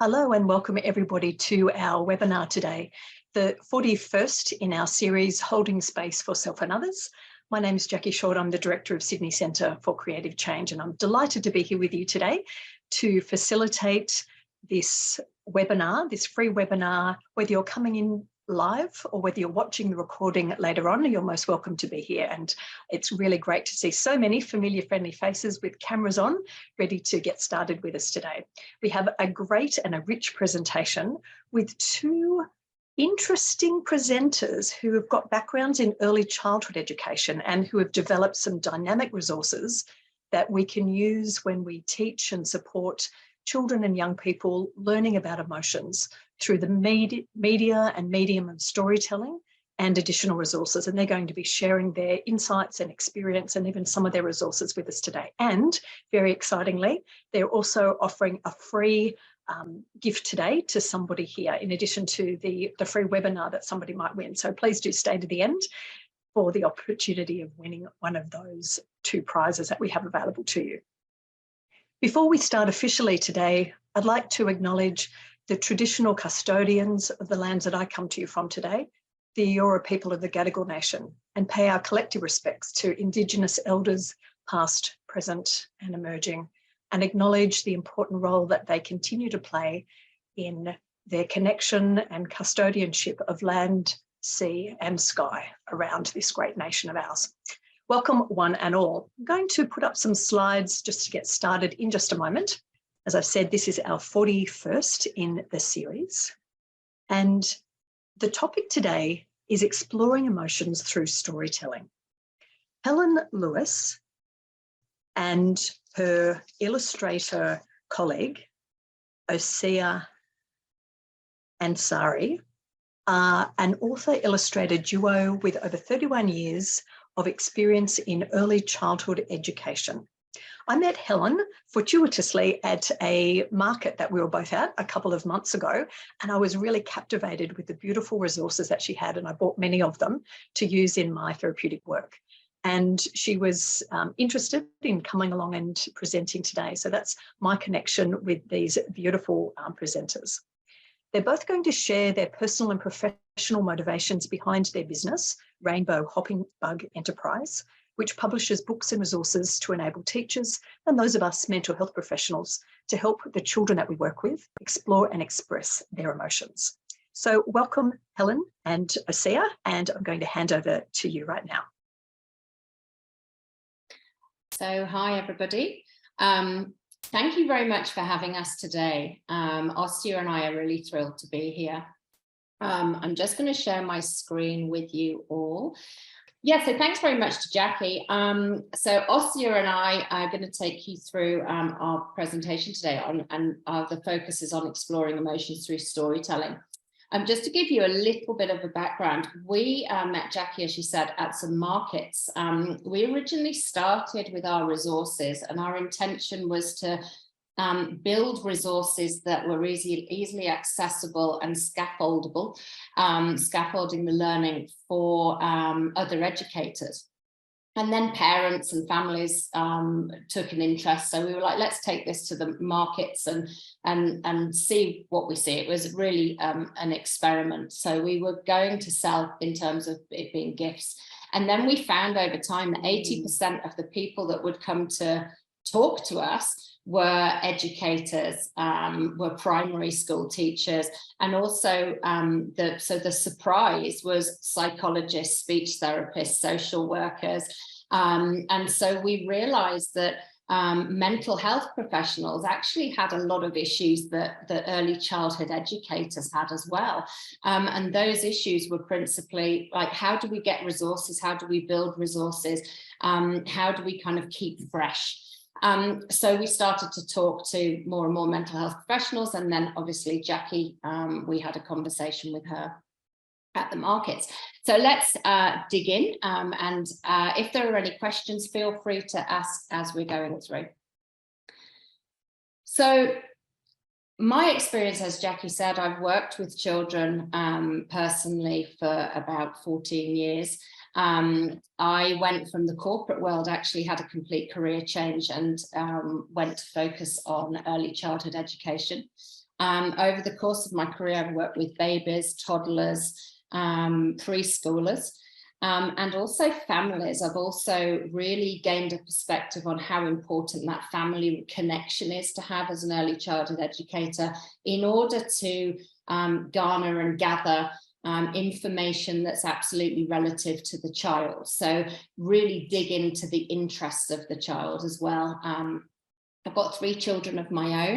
Hello and welcome everybody to our webinar today, the 41st in our series, Holding Space for Self and Others. My name is Jackie Short. I'm the Director of Sydney Centre for Creative Change, and I'm delighted to be here with you today to facilitate this webinar, this free webinar. Whether you're coming in live or whether you're watching the recording later on, you're most welcome to be here. And it's really great to see so many familiar, friendly faces with cameras on, ready to get started with us today. We have a great and a rich presentation with two interesting presenters who have got backgrounds in early childhood education and who have developed some dynamic resources that we can use when we teach and support children and young people learning about emotions through the media and medium of storytelling and additional resources. And they're going to be sharing their insights and experience and even some of their resources with us today. And very excitingly, they're also offering a free gift today to somebody here, in addition to the free webinar that somebody might win. So please do stay to the end for the opportunity of winning one of those two prizes that we have available to you. Before we start officially today, I'd like to acknowledge the traditional custodians of the lands that I come to you from today, the Eora people of the Gadigal Nation, and pay our collective respects to Indigenous elders, past, present, and emerging, and acknowledge the important role that they continue to play in their connection and custodianship of land, sea, and sky around this great nation of ours. Welcome one and all. I'm going to put up some slides just to get started in just a moment. As I've said, this is our 41st in the series. And the topic today is exploring emotions through storytelling. Helen Lewis and her illustrator colleague, Asiyeh Ansari, are an author-illustrator duo with over 31 years of experience in early childhood education. I met Helen fortuitously at a market that we were both at a couple of months ago, and I was really captivated with the beautiful resources that she had, and I bought many of them to use in my therapeutic work. And she was interested in coming along and presenting today. So that's my connection with these beautiful presenters. They're both going to share their personal and professional motivations behind their business, Rainbow Hopping Bug Enterprise, which publishes books and resources to enable teachers and those of us mental health professionals to help the children that we work with explore and express their emotions. So welcome, Helen and Asiyeh, and I'm going to hand over to you right now. So hi, everybody. Thank you very much for having us today. Asiyeh and I are really thrilled to be here. I'm just going to share my screen with you all. Yeah, so thanks very much to Jackie. So Asiyeh and I are going to take you through our presentation today and the focus is on exploring emotions through storytelling. Just to give you a little bit of a background, we met Jackie, as she said, at some markets. We originally started with our resources, and our intention was to build resources that were easily accessible and scaffoldable, scaffolding the learning for other educators. And then parents and families took an interest. So we were like, let's take this to the markets and see what we see. It was really an experiment. So we were going to sell in terms of it being gifts. And then we found over time that 80% of the people that would come to talk to us were educators, were primary school teachers, and also the surprise was psychologists, speech therapists, social workers, and so we realized that mental health professionals actually had a lot of issues that the early childhood educators had as well, and those issues were principally like, how do we get resources, how do we build resources, how do we kind of keep fresh. So we started to talk to more and more mental health professionals, and then obviously Jackie, we had a conversation with her at the markets. So let's dig in, and if there are any questions, feel free to ask as we're going through. So my experience, as Jackie said, I've worked with children personally for about 14 years. I went from the corporate world, actually had a complete career change, and went to focus on early childhood education. Over the course of my career, I've worked with babies, toddlers, preschoolers, and also families. I've also really gained a perspective on how important that family connection is to have as an early childhood educator in order to garner and gather information that's absolutely relative to the child. So really dig into the interests of the child as well. I've got 3 children of my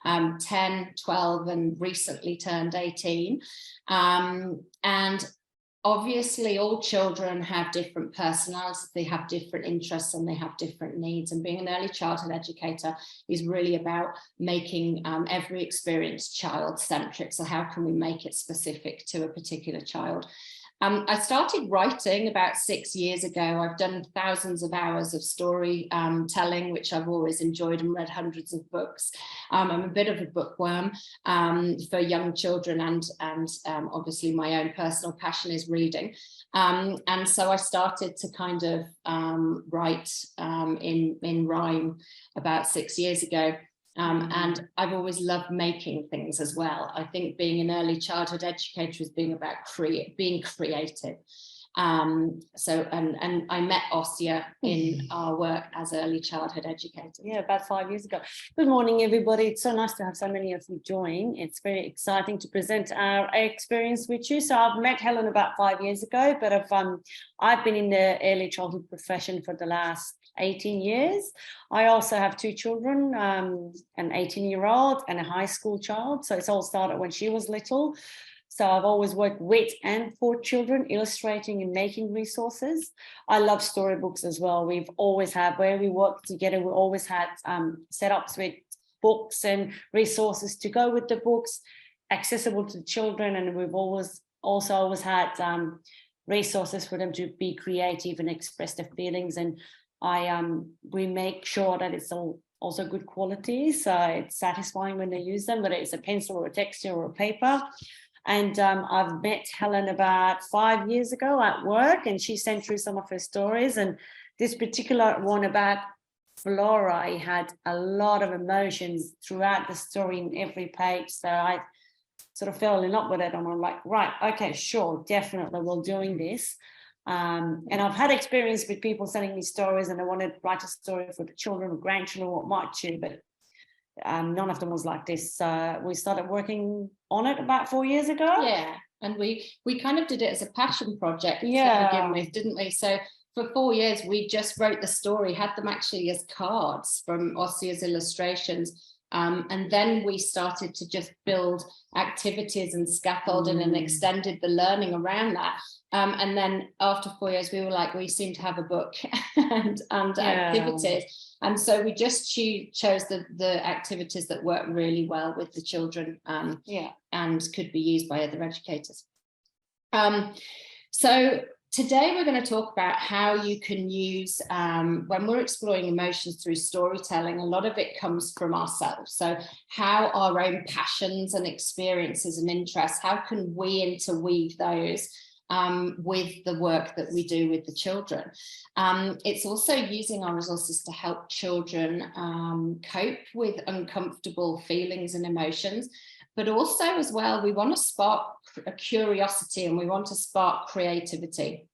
own, 10, 12, and recently turned 18. And obviously all children have different personalities, they have different interests, and they have different needs. And being an early childhood educator is really about making every experience child-centric. So how can we make it specific to a particular child? I started writing about 6 years ago. I've done thousands of hours of story telling, which I've always enjoyed, and read hundreds of books. I'm a bit of a bookworm for young children, and obviously my own personal passion is reading. And so I started to kind of write in rhyme about 6 years ago. And I've always loved making things as well. I think being an early childhood educator is being about being creative. And I met Asiyeh in our work as early childhood educators. Yeah, about 5 years ago. Good morning, everybody. It's so nice to have so many of you join. It's very exciting to present our experience with you. So I've met Helen about 5 years ago, but I've been in the early childhood profession for the last 18 years. I also have 2 children, an 18-year-old and a high school child. So it's all started when she was little. So I've always worked with and for children, illustrating and making resources. I love storybooks as well. We've always had, where we work together, we always had setups with books and resources to go with the books, accessible to children. And we've always had resources for them to be creative and express their feelings. And we make sure that it's also good quality, so it's satisfying when they use them, whether it's a pencil or a texture or a paper. And I've met Helen about 5 years ago at work, and she sent through some of her stories. And this particular one about Flora, it had a lot of emotions throughout the story in every page. So I sort of fell in love with it, and I'm like, right, okay, sure, definitely, we're doing this. And I've had experience with people sending me stories, and they want to write a story for the children or grandchildren or what might you, but none of them was like this. We started working on it about 4 years ago. Yeah, and we kind of did it as a passion project to begin with, didn't we? So for 4 years, we just wrote the story, had them actually as cards from Asiyeh's illustrations. And then we started to just build activities and scaffolding and extended the learning around that. And then after 4 years, we were like, we seem to have a book and activities. And so we just chose the activities that work really well with the children and could be used by other educators. So today we're going to talk about how you can use, when we're exploring emotions through storytelling, a lot of it comes from ourselves. So how our own passions and experiences and interests, how can we interweave those with the work that we do with the children. It's also using our resources to help children cope with uncomfortable feelings and emotions, but also as well, we want to spark a curiosity and we want to spark creativity.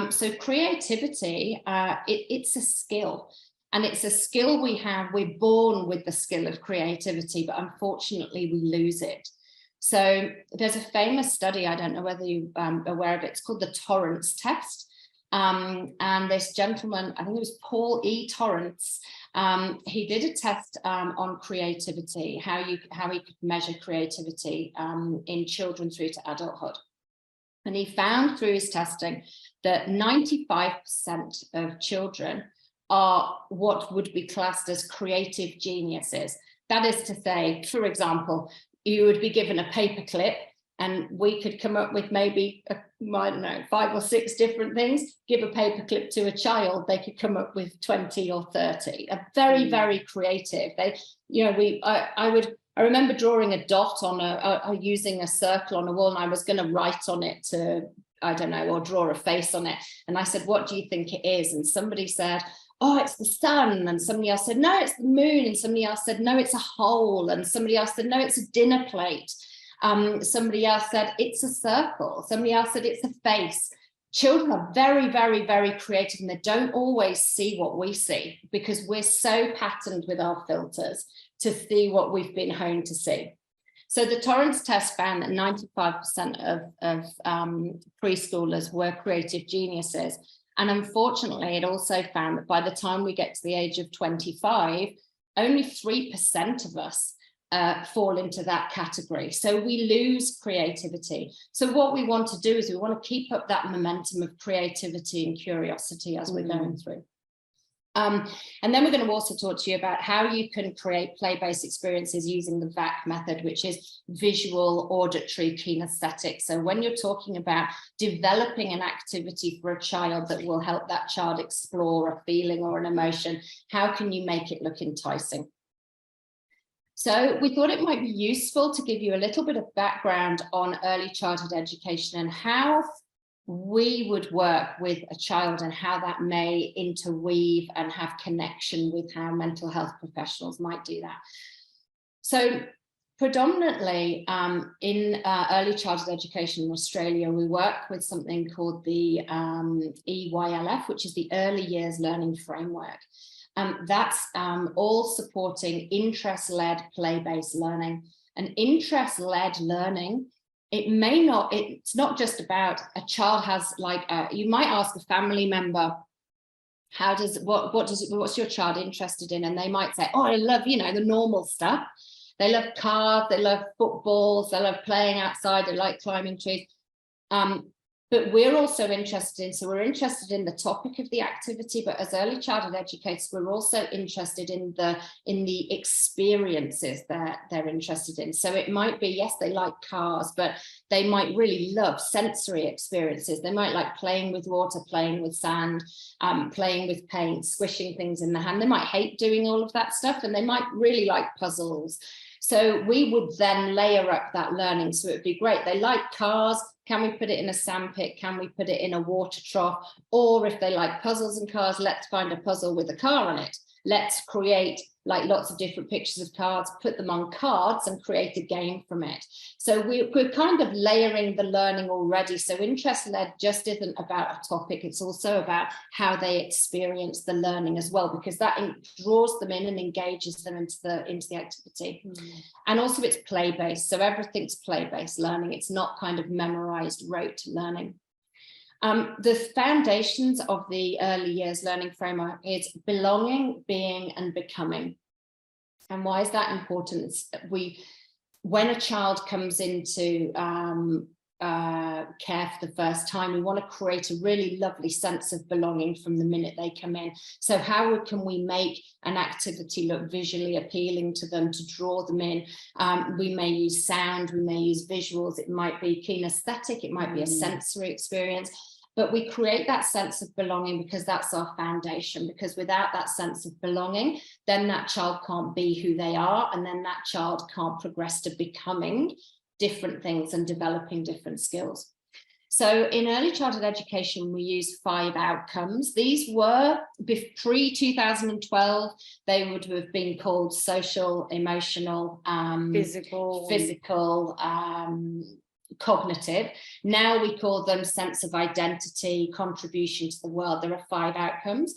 So creativity, it's a skill, and it's a skill we have. We're born with the skill of creativity, but unfortunately we lose it. So there's a famous study, I don't know whether you're aware of it, it's called the Torrance test. And this gentleman, I think it was Paul E. Torrance, he did a test on creativity, how he could measure creativity in children through to adulthood. And he found through his testing that 95% of children are what would be classed as creative geniuses. That is to say, for example, you would be given a paperclip and we could come up with maybe, I don't know, 5 or 6 different things. Give a paperclip to a child, they could come up with 20 or 30. Very, very creative. I remember drawing a dot on using a circle on a wall, and I was going to write on it to I don't know, or draw a face on it. And I said, what do you think it is? And somebody said, oh, it's the sun. And somebody else said, no, it's the moon. And somebody else said, no, it's a hole. And somebody else said, no, it's a dinner plate. Somebody else said, it's a circle. Somebody else said, it's a face. Children are very, very, very creative, and they don't always see what we see because we're so patterned with our filters to see what we've been honed to see. So the Torrance test found that 95% of preschoolers were creative geniuses. And unfortunately, it also found that by the time we get to the age of 25, only 3% of us fall into that category. So we lose creativity. So what we want to do is we want to keep up that momentum of creativity and curiosity as we're going through. And then we're going to also talk to you about how you can create play-based experiences using the VAC method, which is visual, auditory, kinesthetic. So when you're talking about developing an activity for a child that will help that child explore a feeling or an emotion, how can you make it look enticing? So we thought it might be useful to give you a little bit of background on early childhood education and how we would work with a child and how that may interweave and have connection with how mental health professionals might do that. So predominantly in early childhood education in Australia, we work with something called the EYLF, which is the Early Years Learning Framework. That's all supporting interest-led play-based learning. And interest-led learning, it's not just about a child has like, you might ask a family member, what's your child interested in? And they might say, oh, I love, the normal stuff. They love cars, they love footballs, they love playing outside, they like climbing trees. But we're also interested in, so we're interested in the topic of the activity, but as early childhood educators, we're also interested in the experiences that they're interested in. So it might be, yes, they like cars, but they might really love sensory experiences. They might like playing with water, playing with sand, playing with paint, squishing things in the hand. They might hate doing all of that stuff, and they might really like puzzles. So we would then layer up that learning. So it would be great. They like cars. Can we put it in a sandpit? Can we put it in a water trough? Or if they like puzzles and cars, let's find a puzzle with a car on it. Let's create like lots of different pictures of cards, put them on cards and create a game from it. So we're kind of layering the learning already. So interest-led just isn't about a topic. It's also about how they experience the learning as well, because that draws them in and engages them into the activity. And also it's play-based. So everything's play-based learning. It's not kind of memorized rote learning. The foundations of the early years learning framework is belonging, being, and becoming. And why is that important? When a child comes into care for the first time, we want to create a really lovely sense of belonging from the minute they come in. So how can we make an activity look visually appealing to them to draw them in? We may use sound, we may use visuals, it might be kinesthetic, it might be a sensory experience. But we create that sense of belonging because that's our foundation, because without that sense of belonging, then that child can't be who they are, and then that child can't progress to becoming different things and developing different skills. So in early childhood education, we use 5 outcomes. These were pre-2012, they would have been called social, emotional, physical, cognitive. Now we call them sense of identity, contribution to the world. There are 5 outcomes.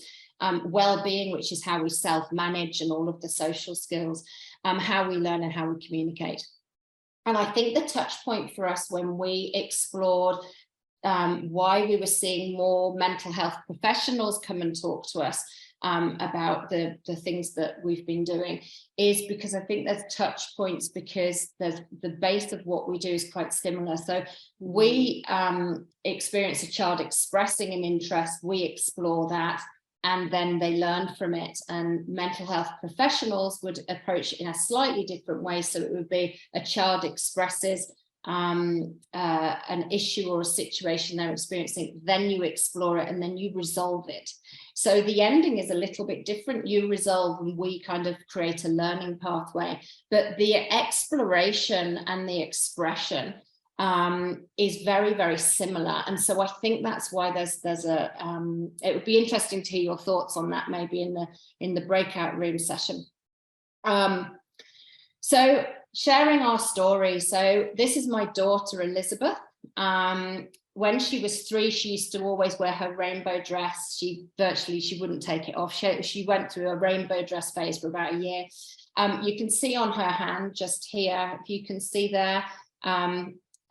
Well-being, which is how we self-manage and all of the social skills, how we learn and how we communicate. And I think the touch point for us when we explored why we were seeing more mental health professionals come and talk to us about the things that we've been doing is because I think there's touch points, because the base of what we do is quite similar. So we experience a child expressing an interest, we explore that, and then they learn from it. And mental health professionals would approach it in a slightly different way. So it would be a child expresses an issue or a situation they're experiencing, then you explore it and then you resolve it. So the ending is a little bit different. You resolve and we kind of create a learning pathway, but the exploration and the expression is very, very similar. And so I think that's why there's a, it would be interesting to hear your thoughts on that, maybe in the breakout room session. So sharing our story. So this is my daughter, Elizabeth. When she was 3, she used to always wear her rainbow dress. She wouldn't take it off. She went through a rainbow dress phase for about a year. You can see on her hand just here, if you can see there,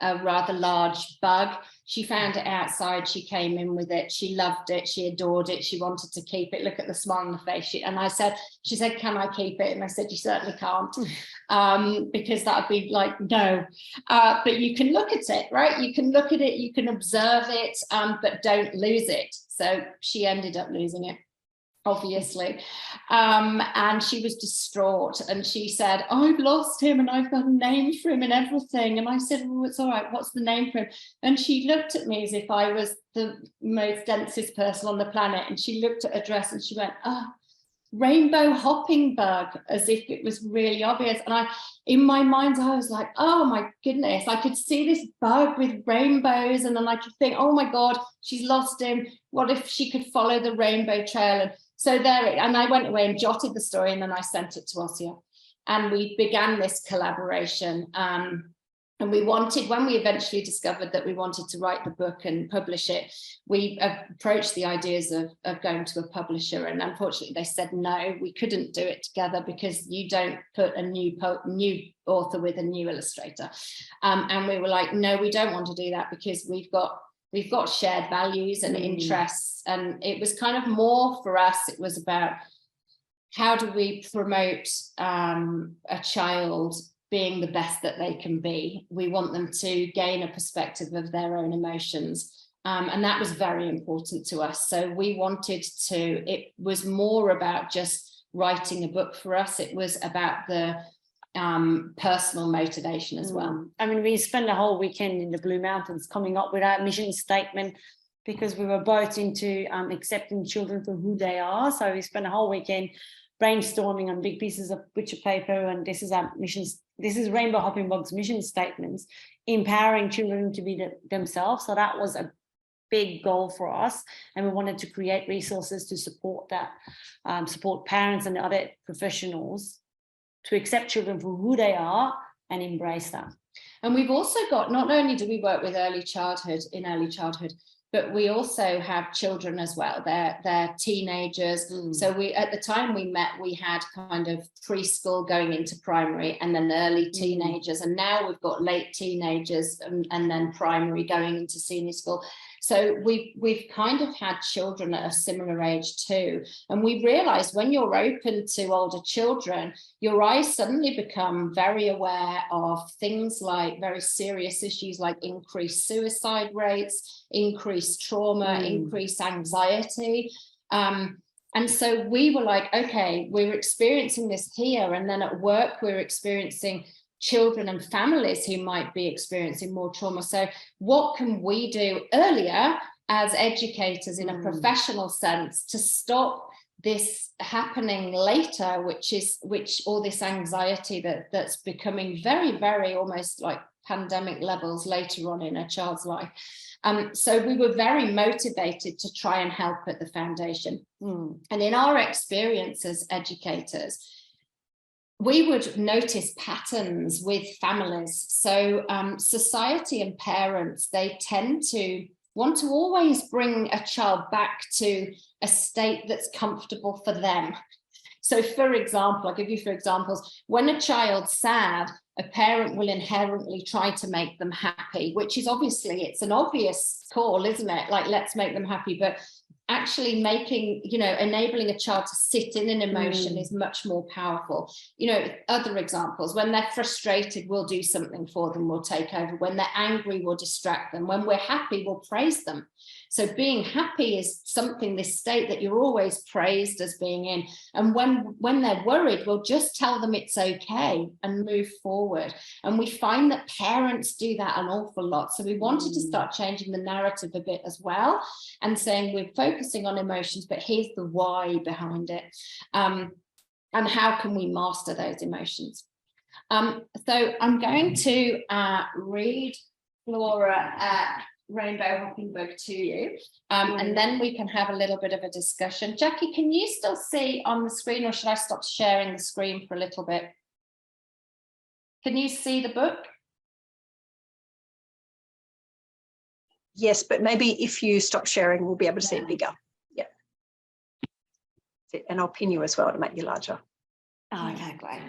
a rather large bug. She found it outside. She came in with it. She loved it. She adored it. She wanted to keep it. Look at the smile on the face. She said, can I keep it? And I said, you certainly can't, because that would be like, no. But you can look at it, right? You can look at it, you can observe it, but don't lose it. So she ended up losing it, obviously. And she was distraught, and she said, I've lost him and I've got a name for him and everything. And I said, well, it's all right, what's the name for him? And she looked at me as if I was the most densest person on the planet, and she looked at her dress and she went, rainbow hopping bug, as if it was really obvious. And in my mind, I was like, oh my goodness, I could see this bug with rainbows, and then I could think, oh my God, she's lost him. What if she could follow the rainbow trail? And so and I went away and jotted the story, and then I sent it to Asiyeh, and we began this collaboration. And we wanted, when we eventually discovered that we wanted to write the book and publish it, we approached the ideas of going to a publisher, and unfortunately they said no, we couldn't do it together because you don't put a new author with a new illustrator. And we were like, no, we don't want to do that, because we've got shared values and interests. And it was kind of more for us, it was about how do we promote a child being the best that they can be. We want them to gain a perspective of their own emotions. And that was very important to us. So we wanted to, it was more about just writing a book for us. It was about the personal motivation as well. I mean, we spent a whole weekend in the Blue Mountains coming up with our mission statement, because we were both into accepting children for who they are. So we spent a whole weekend brainstorming on big pieces of butcher paper, and this is our missions. This is Rainbow Hopping Bug's mission statements, empowering children to be themselves. So that was a big goal for us, and we wanted to create resources to support that, support parents and other professionals to accept children for who they are and embrace that. And we've also got, not only do we work with early childhood, but we also have children as well. They're teenagers. So at the time we met, we had kind of preschool going into primary, and then early teenagers. And now we've got late teenagers and then primary going into senior school. So we've kind of had children at a similar age too. And we realized when you're open to older children, your eyes suddenly become very aware of things like very serious issues like increased suicide rates, increased trauma, increased anxiety. And so we were like, okay, we're experiencing this here. And then at work, we're experiencing children and families who might be experiencing more trauma. So what can we do earlier as educators in a professional sense to stop this happening later, which all this anxiety that's becoming very, very almost like pandemic levels later on in a child's life. So we were very motivated to try and help at the foundation. And in our experience as educators, we would notice patterns with families. So society and parents, they tend to want to always bring a child back to a state that's comfortable for them. So for example, I'll give you 4 examples. When a child's sad, a parent will inherently try to make them happy, which is obviously, it's an obvious call, isn't it? Like, let's make them happy. But actually making, enabling a child to sit in an emotion is much more powerful. Other examples, when they're frustrated, we'll do something for them, we'll take over. When they're angry, we'll distract them. When we're happy, we'll praise them. So being happy is something, this state that you're always praised as being in. And when they're worried, we'll just tell them it's okay and move forward. And we find that parents do that an awful lot. So we wanted to start changing the narrative a bit as well, and saying we're focusing on emotions, but here's the why behind it. And how can we master those emotions? So I'm going to read Flora rainbow hopping bug to you, and then we can have a little bit of a discussion. Jackie, can you still see on the screen, or should I stop sharing the screen for a little bit? Can you see the book? Yes, but maybe if you stop sharing, we'll be able to see it bigger. Yeah. And I'll pin you as well to make you larger. Oh, okay, great.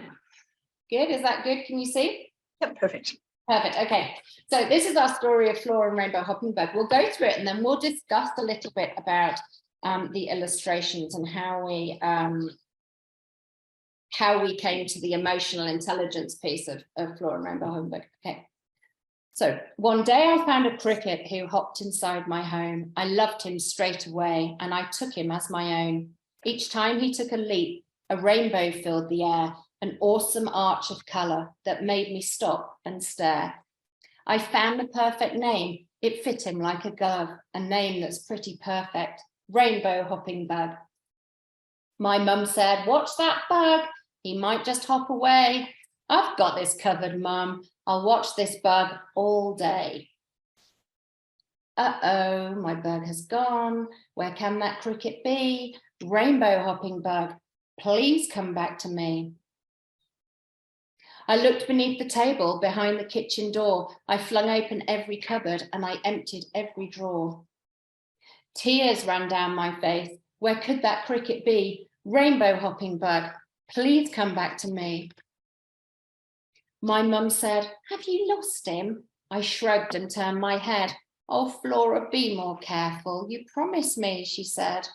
Good, is that good? Can you see? Yep, perfect. Perfect, okay. So this is our story of Flora and Rainbow Hopping Bug. We'll go through it and then we'll discuss a little bit about the illustrations and how we came to the emotional intelligence piece of Flora and Rainbow Hopping Bug. Okay. So one day I found a cricket who hopped inside my home. I loved him straight away and I took him as my own. Each time he took a leap, a rainbow filled the air, an awesome arch of colour that made me stop and stare. I found the perfect name. It fit him like a glove, a name that's pretty perfect, Rainbow Hopping Bug. My mum said, watch that bug. He might just hop away. I've got this covered, Mum. I'll watch this bug all day. Uh-oh, my bug has gone. Where can that cricket be? Rainbow Hopping Bug, please come back to me. I looked beneath the table behind the kitchen door. I flung open every cupboard and I emptied every drawer. Tears ran down my face. Where could that cricket be? Rainbow Hopping Bug, please come back to me. My mum said, have you lost him? I shrugged and turned my head. Oh, Flora, be more careful. You promised me, she said.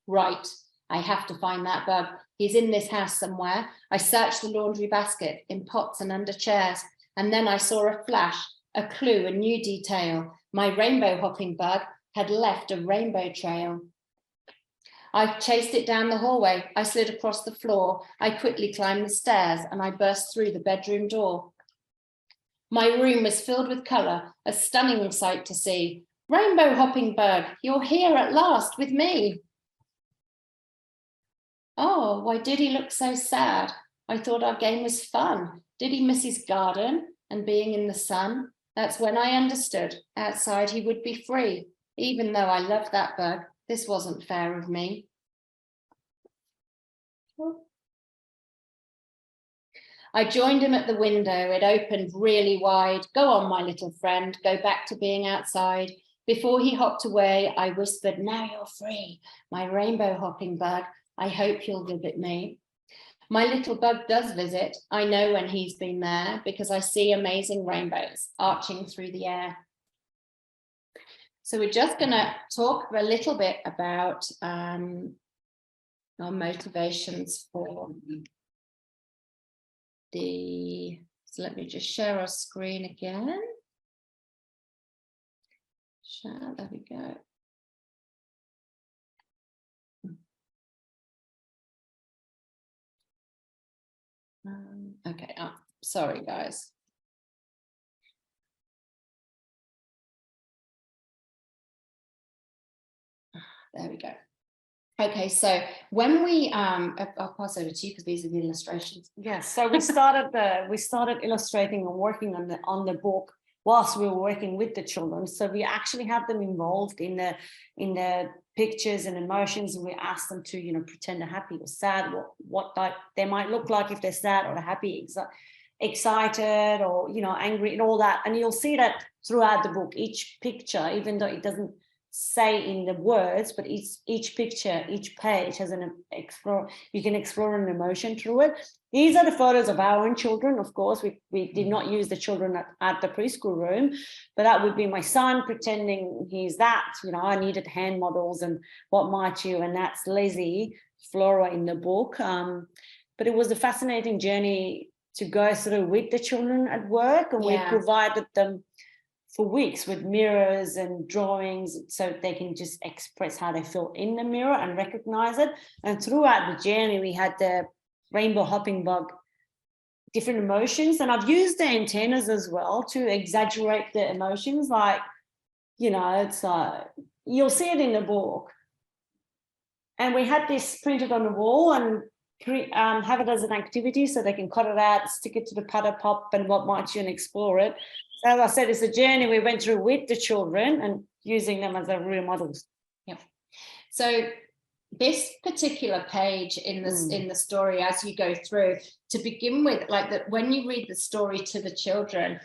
Right, I have to find that bug. He's in this house somewhere. I searched the laundry basket, in pots and under chairs, and then I saw a flash, a clue, a new detail. My rainbow hopping bug had left a rainbow trail. I chased it down the hallway. I slid across the floor. I quickly climbed the stairs and I burst through the bedroom door. My room was filled with colour, a stunning sight to see. Rainbow hopping bug, you're here at last with me. Oh, why did he look so sad? I thought our game was fun. Did he miss his garden and being in the sun? That's when I understood. Outside he would be free. Even though I loved that bug, this wasn't fair of me. I joined him at the window. It opened really wide. Go on, my little friend. Go back to being outside. Before he hopped away, I whispered, now you're free. My rainbow hopping bug. I hope you'll visit me. My little bug does visit. I know when he's been there because I see amazing rainbows arching through the air. So we're just going to talk a little bit about our motivations for so let me just share our screen again. Share, there we go. Okay, sorry guys. There we go. Okay, so when we I'll pass over to you because these are the illustrations. Yes, so we started illustrating and working on the book whilst we were working with the children. So we actually had them involved in the pictures and emotions, and we asked them to, you know, pretend they're happy or sad, what they might look like if they're sad or happy, excited or, you know, angry and all that. And you'll see that throughout the book, each picture, even though it doesn't say in the words, but each picture, each page has you can explore an emotion through it. These are the photos of our own children. Of course, we did not use the children at the preschool room, but that would be my son pretending he's that, you know, I needed hand models and what might you, and that's Lizzie, Flora in the book. But it was a fascinating journey to go through with the children at work, and we provided them for weeks with mirrors and drawings so they can just express how they feel in the mirror and recognize it. And throughout the journey, we had the rainbow hopping bug, different emotions. And I've used the antennas as well to exaggerate the emotions. Like, you know, it's you'll see it in the book. And we had this printed on the wall, and have it as an activity so they can cut it out, stick it to the paddle pop and what might you, and explore it. So as I said, it's a journey we went through with the children and using them as their role models. Yeah. So this particular page in the story, as you go through, to begin with, like that, when you read the story to the children,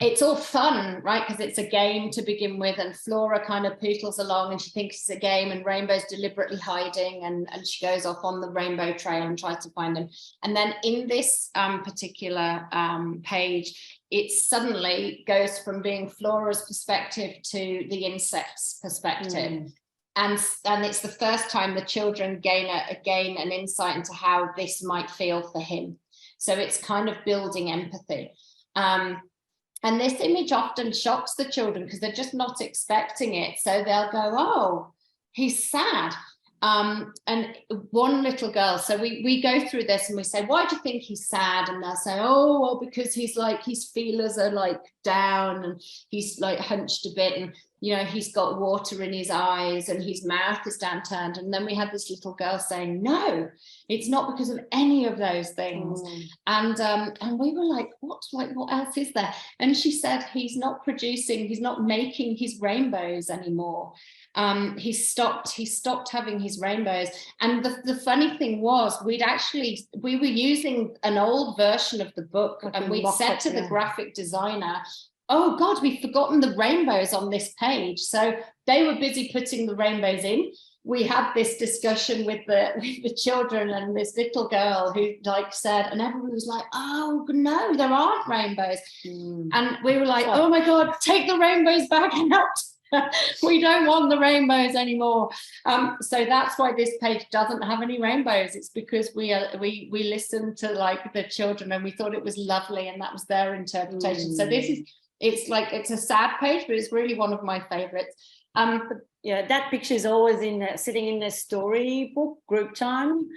it's all fun, right? Because it's a game to begin with, and Flora kind of pootles along and she thinks it's a game, and Rainbow's deliberately hiding, and she goes off on the rainbow trail and tries to find them. And then in this particular page, it suddenly goes from being Flora's perspective to the insect's perspective. And it's the first time the children gain an insight into how this might feel for him. So it's kind of building empathy. And this image often shocks the children because they're just not expecting it. So they'll go, oh, he's sad. And one little girl, so we go through this and we say, why do you think he's sad? And they'll say, oh, well, because he's like, his feelers are like down and he's like hunched a bit, and you know, he's got water in his eyes and his mouth is downturned. And then we had this little girl saying, no, it's not because of any of those things. And we were like, what else is there? And she said, he's not making his rainbows anymore. He stopped having his rainbows. And the funny thing was, we were using an old version of the book, and we said to the graphic designer, oh God, we've forgotten the rainbows on this page. So they were busy putting the rainbows in. We had this discussion with the children, and this little girl who like said, and everybody was like, oh no, there aren't rainbows. And we were like, oh my God, take the rainbows back out. We don't want the rainbows anymore. So that's why this page doesn't have any rainbows. It's because we listened to like the children, and we thought it was lovely, and that was their interpretation. So it's a sad page, but it's really one of my favorites. Yeah, that picture is always sitting in the storybook group time,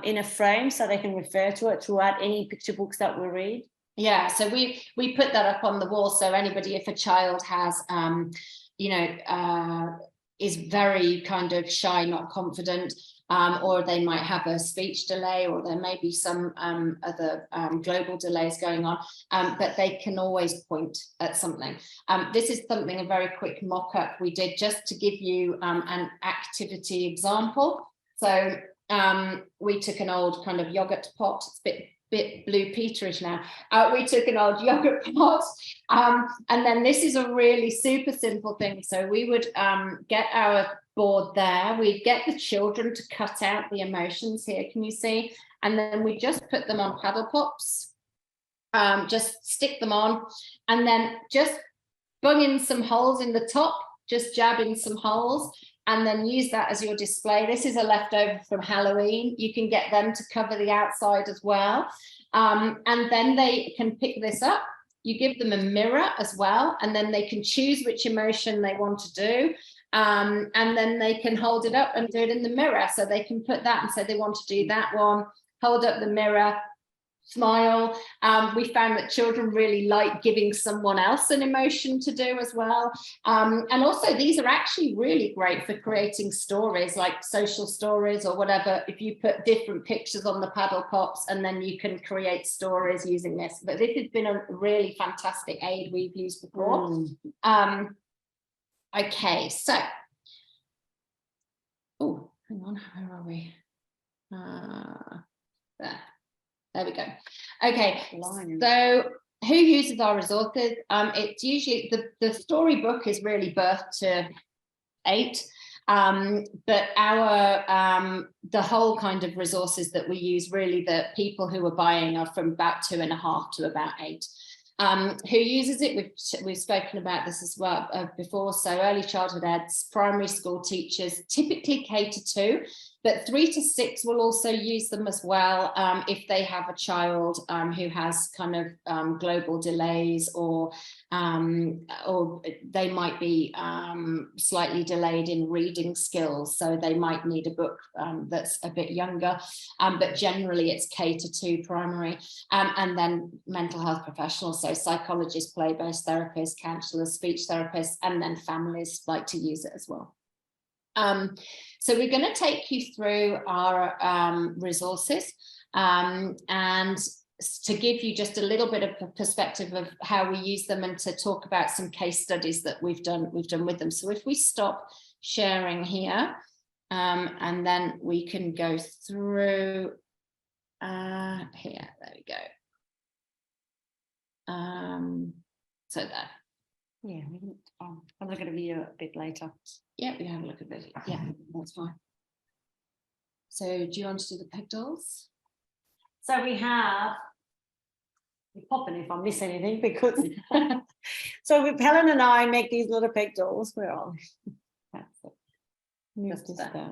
in a frame, so they can refer to it throughout any picture books that we read. Yeah, so we put that up on the wall, so anybody, if a child has is very kind of shy, not confident, or they might have a speech delay, or there may be some other global delays going on, but they can always point at something. This is a very quick mock-up we did just to give you an activity example. So we took an old kind of yogurt pot. It's a bit Blue Peterish now. We took an old yogurt pot, and then this is a really super simple thing. So we would get our board there, we'd get the children to cut out the emotions here, can you see? And then we just put them on paddle pops, just stick them on, and then just bung in some holes in the top, just jab in some holes, and then use that as your display. This is a leftover from Halloween. You can get them to cover the outside as well. And then they can pick this up. You give them a mirror as well, and then they can choose which emotion they want to do. And then they can hold it up and do it in the mirror. So they can put that and say they want to do that one, hold up the mirror, smile. We found that children really like giving someone else an emotion to do as well. And also these are actually really great for creating stories, like social stories or whatever, if you put different pictures on the paddle pops, and then you can create stories using this. But this has been a really fantastic aid we've used before. Okay, so, oh, hang on, where are we? There we go. Okay, so who uses our resources? It's usually, the storybook is really birthed to 8, but the whole kind of resources that we use, really the people who are buying are from about 2.5 to about 8. Who uses it? We've spoken about this as well before. So early childhood eds, primary school teachers, typically K-2, but 3 to 6 will also use them as well if they have a child who has kind of global delays, or they might be slightly delayed in reading skills, so they might need a book that's a bit younger, but generally it's K-2 primary, and then mental health professionals, so psychologists, play-based therapists, counsellors, speech therapists, and then families like to use it as well. So we're going to take you through our resources and to give you just a little bit of a perspective of how we use them and to talk about some case studies that we've done with them. So if we stop sharing here, and then we can go through here, there we go. So there. Yeah, we can, I'll look at a video a bit later. Yeah, we have a look at it. Yeah, that's fine. So do you want to do the peg dolls? So we have, you pop in if I miss anything, because so with Helen and I make these little peg dolls. Where are we? That's it. Just that. Yeah.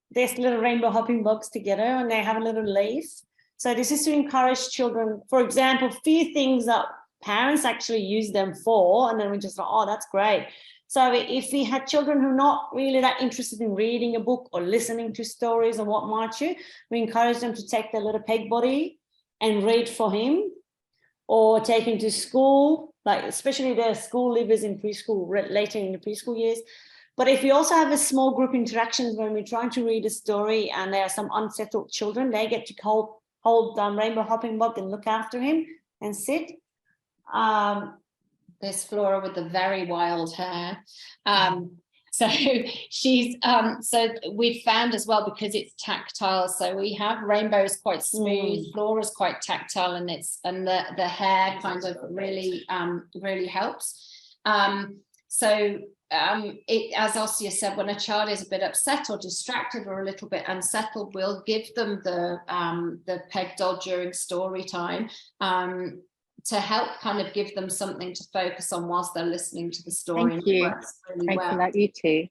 This little rainbow hopping box together, and they have a little leaf. So this is to encourage children, for example, few things that parents actually use them for, and then we just like, oh, that's great. So if we had children who are not really that interested in reading a book or listening to stories or what might you, we encourage them to take their little peg body and read for him, or take him to school, like especially the school leavers in preschool, later in the preschool years. But if we also have a small group interactions when we're trying to read a story and there are some unsettled children, they get to hold rainbow hopping box and look after him and sit. There's Flora with the very wild hair. So she's so we've found as well, because it's tactile, so we have rainbows quite smooth, Flora's quite tactile, and the hair kind of really really helps. As Asiyeh said, when a child is a bit upset or distracted or a little bit unsettled, we'll give them the peg doll during story time to help kind of give them something to focus on whilst they're listening to the story. Thank you. Really Thanks well. for that, you too.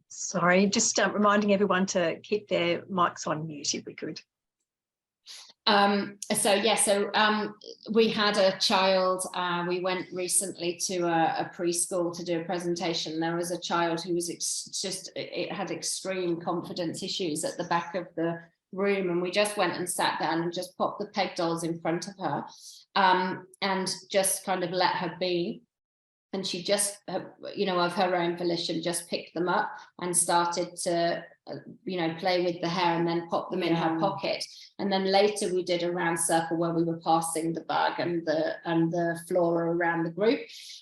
Sorry, just reminding everyone to keep their mics on mute if we could. We had a child, we went recently to a preschool to do a presentation. There was a child who was it had extreme confidence issues at the back of the room, and we just went and sat down and just popped the peg dolls in front of her and just kind of let her be. And she just, of her own volition, just picked them up and started to, play with the hair and then pop them in her pocket. And then later we did a round circle where we were passing the bug and the Flora around the group.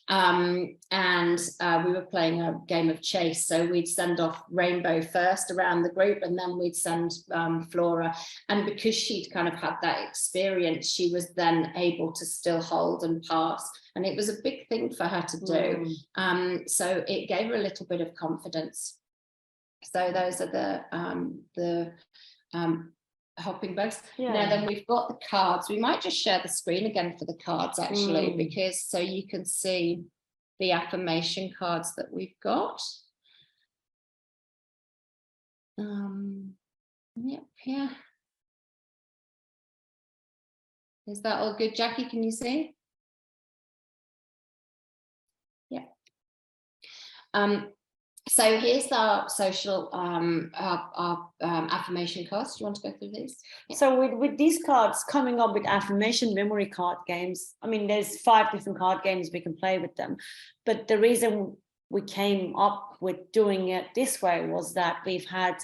We were playing a game of chase. So we'd send off Rainbow first around the group, and then we'd send Flora. And because she'd kind of had that experience, she was then able to still hold and pass. And it was a big thing for her to do. So it gave her a little bit of confidence. So those are the hopping bugs. Now then we've got the cards. We might just share the screen again for the cards actually, because so you can see the affirmation cards that we've got. Here. Is that all good, Jackie? Can you see? Yeah. So here's our social our affirmation cards. Do you want to go through these? Yeah. So with these cards, coming up with affirmation memory card games, I mean, there's 5 different card games we can play with them. But the reason we came up with doing it this way was that we've had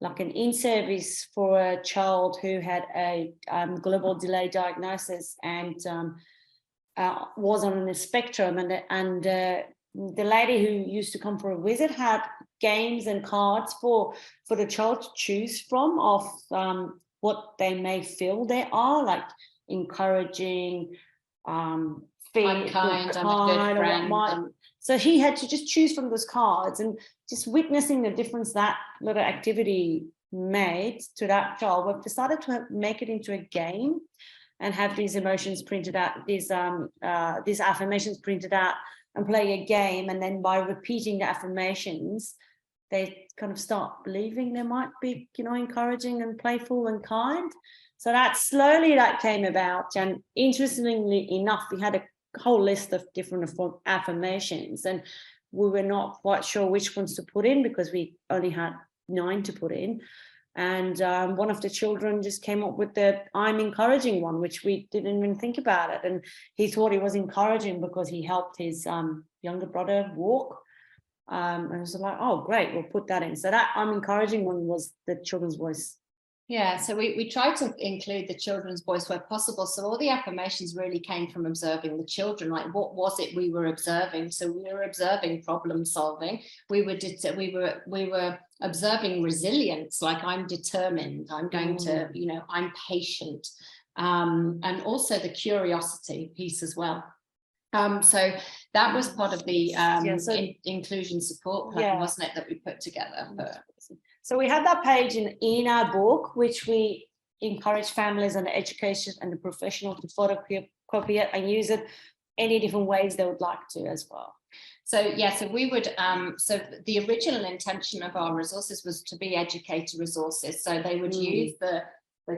like an in-service for a child who had a global delay diagnosis and was on the spectrum, and the lady who used to come for a visit had games and cards for the child to choose from of what they may feel they are, like encouraging, I'm kind, I'm a good friend. So he had to just choose from those cards, and just witnessing the difference that little activity made to that child, we've decided to make it into a game and have these emotions printed out, these affirmations printed out, and play a game. And then by repeating the affirmations, they kind of start believing they might be, encouraging and playful and kind. So that slowly that came about. And interestingly enough, we had a whole list of different affirmations, and we were not quite sure which ones to put in because we only had 9 to put in. And one of the children just came up with the I'm encouraging one, which we didn't even think about it. And he thought he was encouraging because he helped his younger brother walk. And I was like, oh, great, we'll put that in. So that I'm encouraging one was the children's voice. Yeah, so we try to include the children's voice where possible. So all the affirmations really came from observing the children. Like, what was it we were observing? So we were observing problem solving. We were observing resilience. Like, I'm determined. I'm going to, you know, I'm patient, and also the curiosity piece as well. So that was part of the inclusion support plan, wasn't it, that we put together? So we have that page in our book, which we encourage families and education and the professional to photocopy it and use it any different ways they would like to as well. So yeah, so we would, so the original intention of our resources was to be educator resources. So they would use the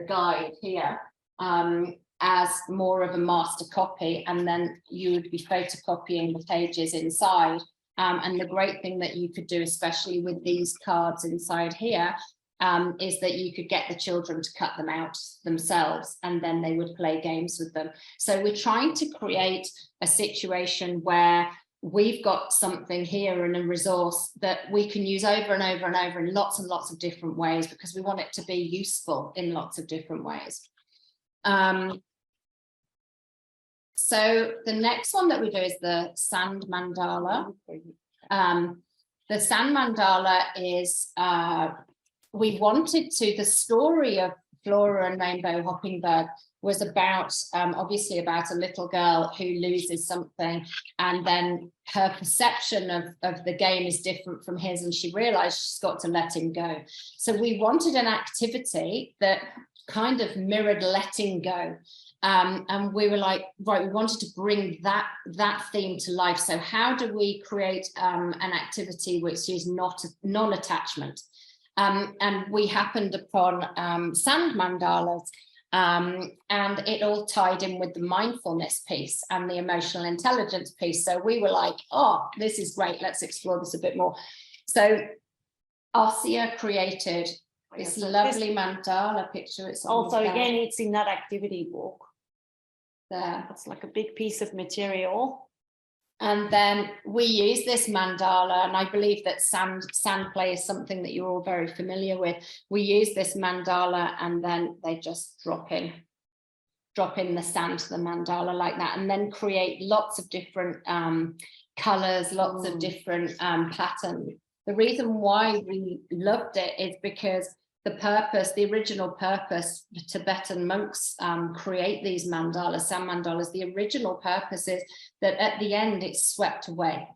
guide here as more of a master copy, and then you would be photocopying the pages inside. And the great thing that you could do, especially with these cards inside here, is that you could get the children to cut them out themselves, and then they would play games with them. So we're trying to create a situation where we've got something here and a resource that we can use over and over and over in lots and lots of different ways, because we want it to be useful in lots of different ways. So the next one that we do is the sand mandala. The sand mandala is, we wanted to, the story of Flora and Rainbow Hoppingbird was about, obviously about a little girl who loses something, and then her perception of the game is different from his, and she realized she's got to let him go. So we wanted an activity that kind of mirrored letting go. And we were like, right, we wanted to bring that theme to life. So how do we create an activity which is not non-attachment? And we happened upon sand mandalas, and it all tied in with the mindfulness piece and the emotional intelligence piece. So we were like, oh, this is great. Let's explore this a bit more. So Asiyeh created this lovely mandala picture. It's also, again, it's in that activity book. There. It's like a big piece of material. And then we use this mandala, and I believe that sand play is something that you're all very familiar with. We use this mandala, and then they just drop in the sand to the mandala like that, and then create lots of different colors, lots of different patterns. The reason why we loved it is because the original purpose, Tibetan monks create these mandalas, sand mandalas. The original purpose is that at the end it's swept away.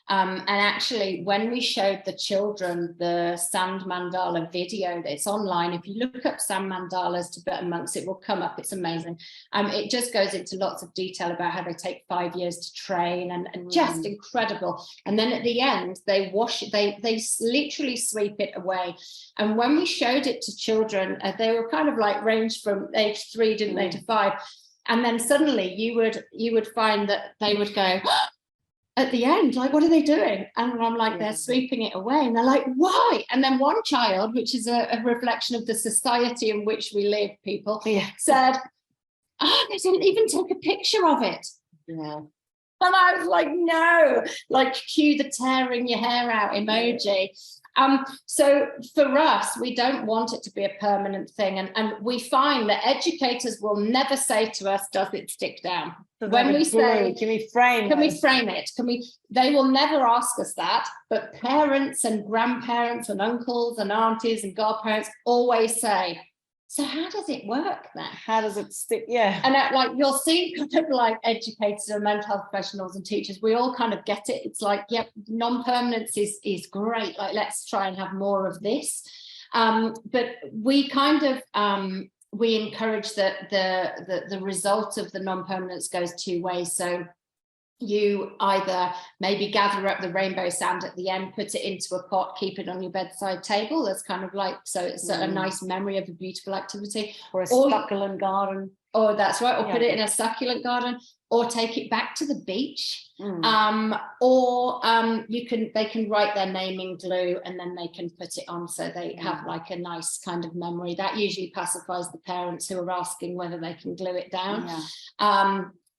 And actually, when we showed the children the sand mandala video, it's online. If you look up sand mandalas, Tibetan monks, it will come up. It's amazing. It just goes into lots of detail about how they take 5 years to train, and just incredible. And then at the end, they wash it, they literally sweep it away. And when we showed it to children, they were kind of like ranged from age 3, didn't they, to 5. And then suddenly you would find that they would go, at the end, like, what are they doing? And I'm like, they're sweeping it away. And they're like, why? And then one child, which is a reflection of the society in which we live, people, said, oh, they didn't even take a picture of it. Yeah. And I was like, no, like, cue the tearing your hair out emoji. So for us, we don't want it to be a permanent thing. And we find that educators will never say to us, does it stick down? So when we say, can we frame it? They will never ask us that, but parents and grandparents and uncles and aunties and godparents always say, so how does it work then? How does it stick? Yeah. And like, you'll see kind of like educators and mental health professionals and teachers, we all kind of get it. It's like, yep, non-permanence is great. Like, let's try and have more of this. But we kind of, we encourage that the result of the non-permanence goes 2 ways. So you either maybe gather up the rainbow sand at the end, put it into a pot, keep it on your bedside table. That's kind of like, so it's a nice memory of a beautiful activity. Or a succulent garden. Oh, that's right. Or put it in a succulent garden, or take it back to the beach. Or they can write their name in glue and then they can put it on, so they have like a nice kind of memory. That usually pacifies the parents who are asking whether they can glue it down.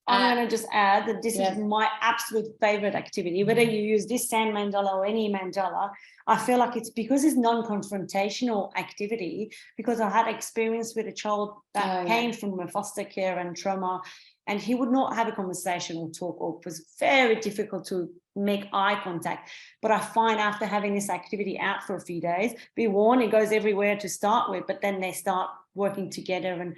I'm going to just add that this is my absolute favorite activity. Whether you use this sand mandala or any mandala, I feel like it's because it's non-confrontational activity, because I had experience with a child that came from a foster care and trauma, and he would not have a conversation or talk, or it was very difficult to make eye contact. But I find after having this activity out for a few days, be warned, it goes everywhere to start with, but then they start working together and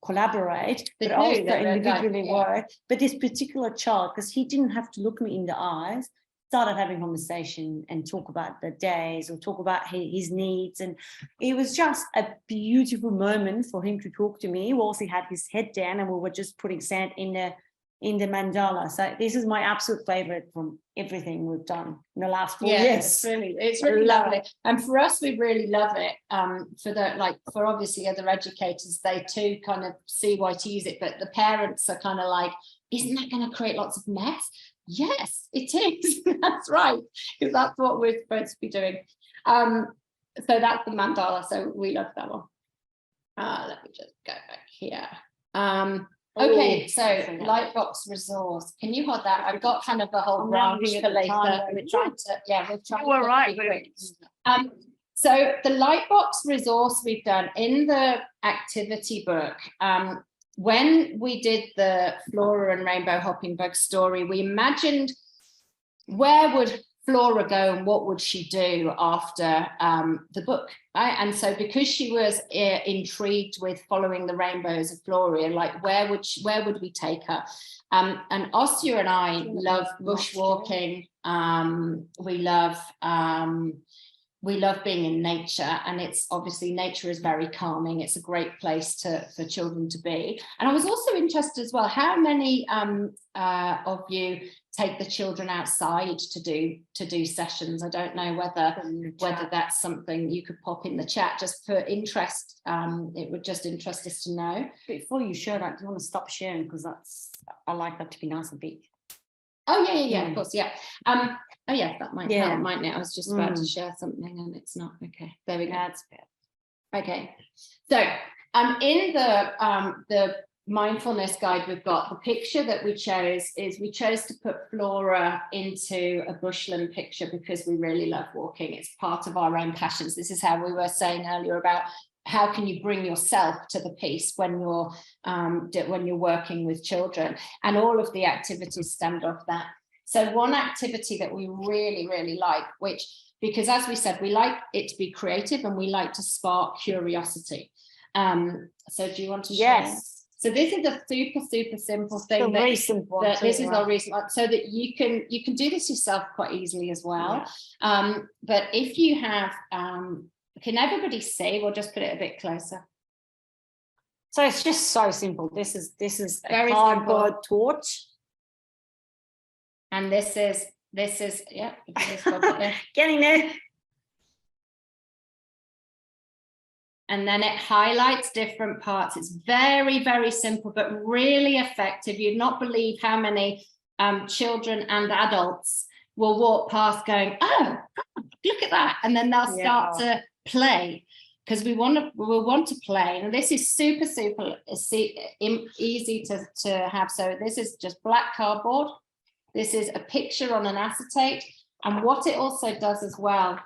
collaborate, but also individually work. But this particular child, because he didn't have to look me in the eyes, started having conversation and talk about the days or talk about his needs, and it was just a beautiful moment for him to talk to me whilst he had his head down and we were just putting sand in the mandala. So this is my absolute favorite from everything we've done in the last 4 years. It's really lovely. And for us, we really love it. For obviously other educators, they too kind of see why to use it, but the parents are kind of like, isn't that going to create lots of mess? Yes, it is. That's right, because that's what we're supposed to be doing. So that's the mandala. So we love that one. Let me just go back here. Okay, so Lightbox Resource. Can you hold that? I've got kind of a whole branch for later. We're trying to, quick. So the Lightbox Resource we've done in the activity book. When we did the Flora and Rainbow Hopping Bug story, we imagined where would Flora go and what would she do after the book, right? And so because she was intrigued with following the rainbows of Flora, like where would we take her? And Asiyeh and I love bushwalking. We love being in nature, and it's obviously nature is very calming. It's a great place for children to be. And I was also interested as well, how many of you take the children outside to do sessions? I don't know whether that's something you could pop in the chat just for interest. It would just interest us to know. Before you share that, do you want to stop sharing, because I like that to be nice and big. Oh yeah, of course, yeah. Oh yeah, that might help, mightn't it? I was just about to share something and it's not. Okay, there we go. That's good. Okay, so in the mindfulness guide we've got, the picture that we chose to put Flora into a bushland picture because we really love walking. It's part of our own passions. This is how we were saying earlier about how can you bring yourself to the piece when you're working with children, and all of the activities stemmed off that. So one activity that we really, really like, because as we said, we like it to be creative and we like to spark curiosity. So do you want to share? Yes. So this is a super simple thing. This is our recent one, so that you can do this yourself quite easily as well. Yeah. But if you have, can everybody see? We'll just put it a bit closer. So it's just so simple. This is very a cardboard torch. And this is yeah, getting there. And then it highlights different parts. It's very, very simple, but really effective. You'd not believe how many children and adults will walk past going, oh, look at that. And then they'll start to play, because we want to play. And this is super easy to have. So this is just black cardboard. This is a picture on an acetate. And what it also does as well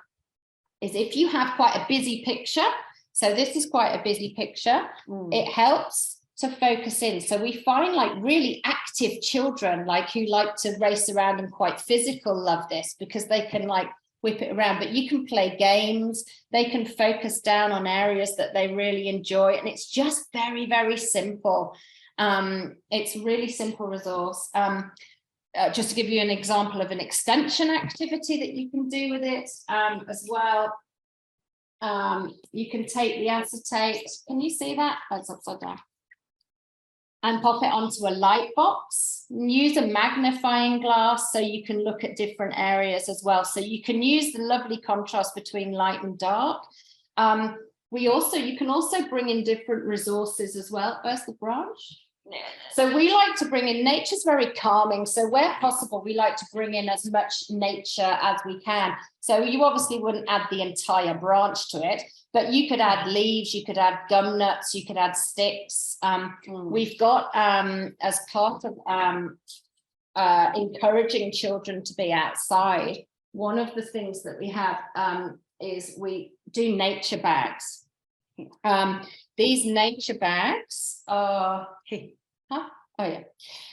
is if you have quite a busy picture, so this is quite a busy picture, it helps to focus in. So we find like really active children, like who like to race around and quite physical, love this because they can like whip it around, but you can play games, they can focus down on areas that they really enjoy. And it's just very, very simple. It's a really simple resource. Just to give you an example of an extension activity that you can do with it as well. You can take the acetate. Can you see that? Oh, it's upside down. and pop it onto a light box. Use a magnifying glass so you can look at different areas as well. So you can use the lovely contrast between light and dark. You can also bring in different resources as well. Where's the branch? So we like to bring in, nature's very calming. So where possible, we like to bring in as much nature as we can. So you obviously wouldn't add the entire branch to it, but you could add leaves, you could add gum nuts, you could add sticks. We've got, as part of encouraging children to be outside, one of the things that we have is we do nature bags. These nature bags are,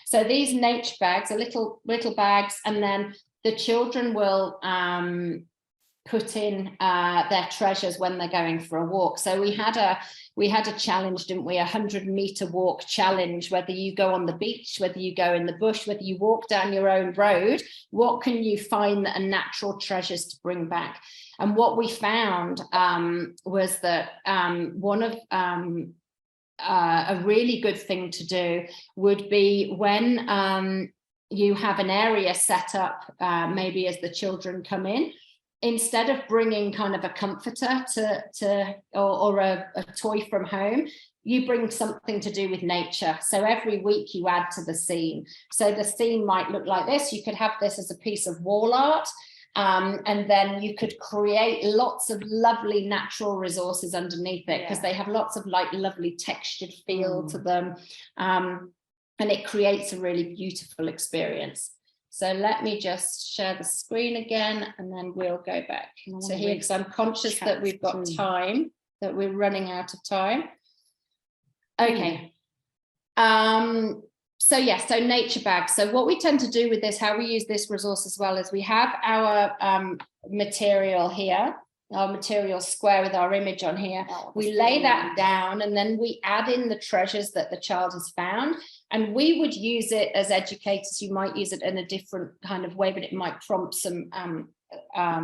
so these nature bags are little bags, and then the children will put in their treasures when they're going for a walk. So we had a challenge, didn't we? 100-meter walk challenge. Whether you go on the beach, whether you go in the bush, whether you walk down your own road, what can you find that are natural treasures to bring back? And what we found was that one of a really good thing to do would be when you have an area set up, maybe as the children come in, instead of bringing kind of a comforter or a toy from home, you bring something to do with nature. So every week you add to the scene. So the scene might look like this. You could have this as a piece of wall art. And then you could create lots of lovely natural resources underneath it, because they have lots of like lovely textured feel to them. And it creates a really beautiful experience. So let me just share the screen again, and then we'll go back to here, because I'm conscious that we've got time, that we're running out of time. Okay. So so nature bags. So what we tend to do with this, how we use this resource as well, is we have our material here, our material square with our image on here. We lay that down, and then we add in the treasures that the child has found. And we would use it as educators. You might use it in a different kind of way, but it might prompt some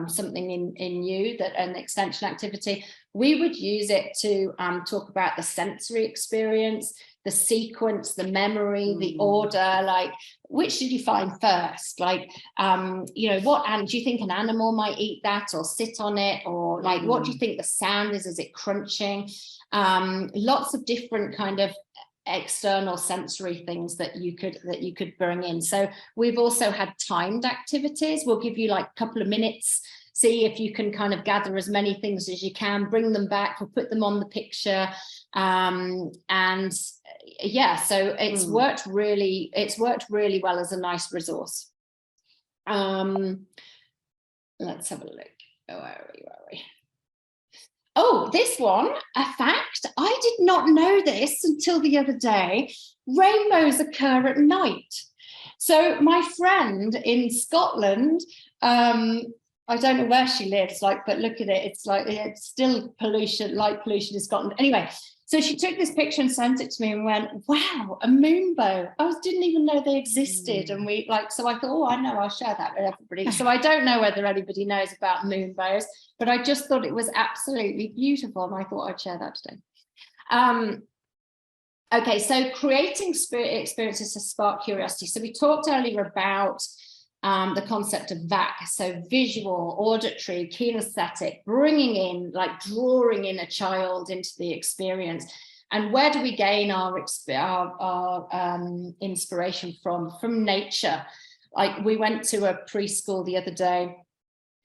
something in you, that an extension activity. We would use it to talk about the sensory experience, the sequence, the memory, the order, like which did you find first? Like, you know, what, and do you think an animal might eat that or sit on it? Or like, what do you think the sound is it crunching? Lots of different kind of external sensory things that you could bring in. So we've also had timed activities. We'll give you like a couple of minutes, see if you can kind of gather as many things as you can, bring them back, we'll put them on the picture. And yeah, so it's worked really well as a nice resource. Let's have a look. Where are we? Oh, this one, a fact, I did not know this until the other day. Rainbows occur at night. So my friend in Scotland, I don't know where she lives, like, but look at it, it's like it's still pollution, light pollution in Scotland. Anyway, so she took this picture and sent it to me and went, wow, a moonbow. I didn't even know they existed. And we like, so I thought, oh, I know, I'll share that with everybody. So I don't know whether anybody knows about moonbows, but I just thought it was absolutely beautiful. And I thought I'd share that today. Okay, so creating spirit experiences to spark curiosity. So we talked earlier about the concept of VAC, so visual, auditory, kinesthetic, bringing in, like drawing in a child into the experience. And where do we gain our inspiration from? From nature. Like we went to a preschool the other day,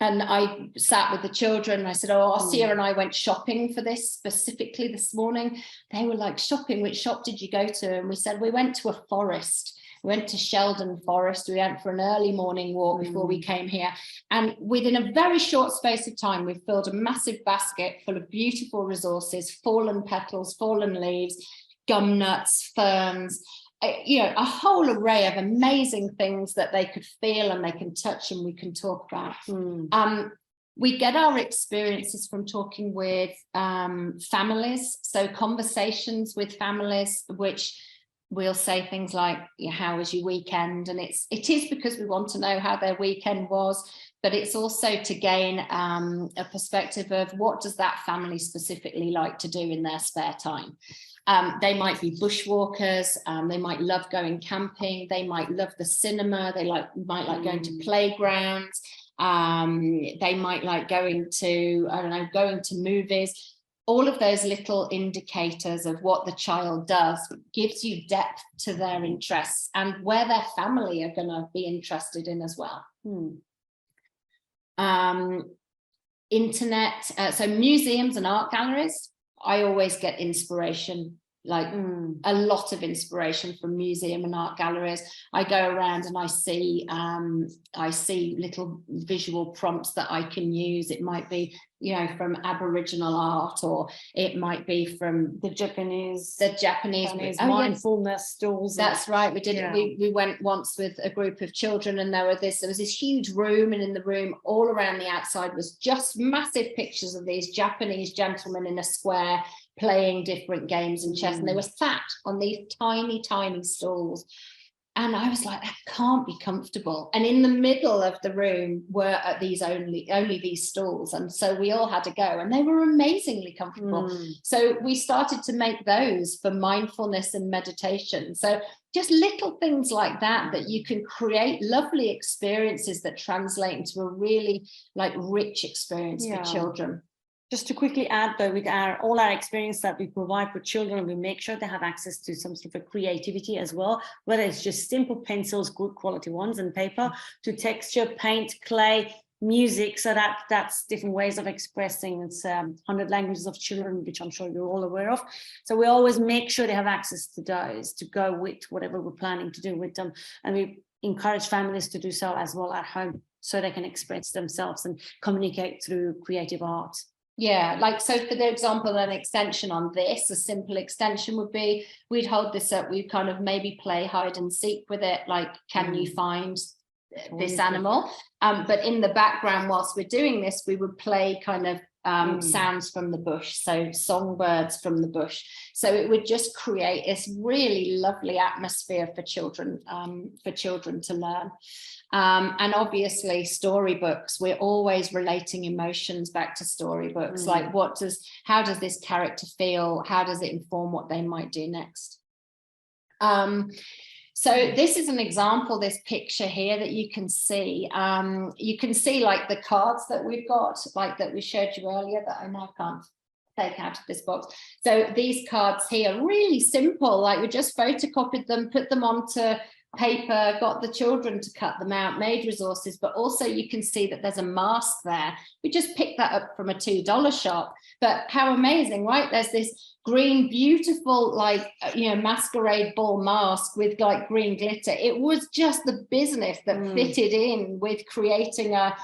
and I sat with the children and I said, oh, Asiyeh and I went shopping for this specifically this morning. They were like, shopping, which shop did you go to? And we said, we went to a forest. We went to Sheldon Forest. We went for an early morning walk before we came here. And within a very short space of time, we've filled a massive basket full of beautiful resources, fallen petals, fallen leaves, gum nuts, ferns, you know, a whole array of amazing things that they could feel and they can touch and we can talk about. We get our experiences from talking with families. So conversations with families, which we'll say things like, how was your weekend? And it is because we want to know how their weekend was. but it's also to gain a perspective of what does that family specifically like to do in their spare time. They might be bushwalkers, they might love going camping, they might love the cinema, they might like going to playgrounds, they might like going to, I don't know, going to movies. All of those little indicators of what the child does gives you depth to their interests and where their family are going to be interested in as well. Internet, so museums and art galleries, I always get inspiration, like a lot of inspiration from museum and art galleries. I go around and I see little visual prompts that I can use. It might be, you know, from Aboriginal art, or it might be from the Japanese mindfulness stalls. That's right. We did. Yeah. We went once with a group of children, and there was this huge room, and in the room all around the outside was just massive pictures of these Japanese gentlemen in a square playing different games and chess, and they were sat on these tiny stools. And I was like, that can't be comfortable. And in the middle of the room were these only these stalls. And so we all had to go, and they were amazingly comfortable. So we started to make those for mindfulness and meditation. So just little things like that, that you can create lovely experiences that translate into a really like rich experience for children. Just to quickly add, though, with all our experience that we provide for children, we make sure they have access to some sort of creativity as well, whether it's just simple pencils, good quality ones, and paper, to texture, paint, clay, music. So that's different ways of expressing. It's 100 languages of children, which I'm sure you're all aware of. So we always make sure they have access to those to go with whatever we're planning to do with them. And we encourage families to do so as well at home, so they can express themselves and communicate through creative art. Yeah, like, so for the example, an extension on this, a simple extension would be, we'd hold this up, we'd kind of maybe play hide and seek with it, like, can you find this animal? But in the background, whilst we're doing this, we would play kind of sounds from the bush, so songbirds from the bush. So it would just create this really lovely atmosphere for children to learn. And obviously storybooks, we're always relating emotions back to storybooks, like how does this character feel? How does it inform what they might do next? So this is an example, this picture here that you can see. You can see like the cards that we've got, like that we showed you earlier, that I now can't take out of this box. So these cards here, really simple, like we just photocopied them, put them onto paper, got the children to cut them out, made resources, but also you can see that there's a mask there. We just picked that up from a $2 shop, but how amazing, right? There's this green, beautiful, like, you know, masquerade ball mask with like green glitter. It was just the business that fitted in with creating a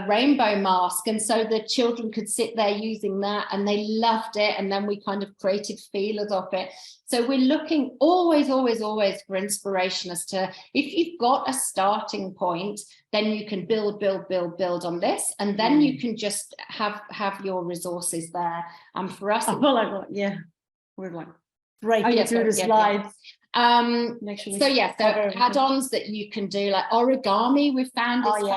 rainbow mask, and so the children could sit there using that, and they loved it. And then we kind of created feelers of it. So we're looking always for inspiration as to, if you've got a starting point, then you can build on this, and then you can just have your resources there. And for us, we're like breaking through the slides. So add-ons that you can do, like origami, we found is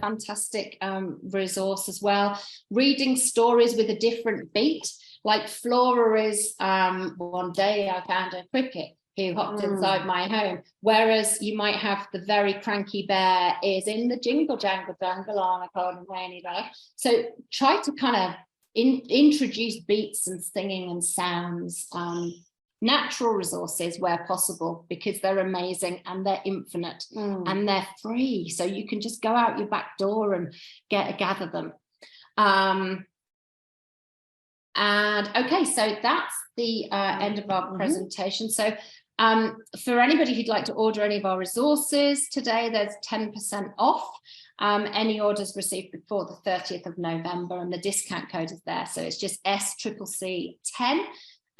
fantastic resource as well. Reading stories with a different beat, like Flora is one day I found a cricket who hopped inside my home, whereas you might have the very cranky bear is in the jingle jangle jangle on a cold and rainy day. So try to kind of introduce beats and singing and sounds, natural resources where possible, because they're amazing and they're infinite and they're free. So you can just go out your back door and gather them. And okay, so that's the end of our presentation. So for anybody who'd like to order any of our resources today, there's 10% off. Any orders received before the 30th of November, and the discount code is there. So it's just SCCC10.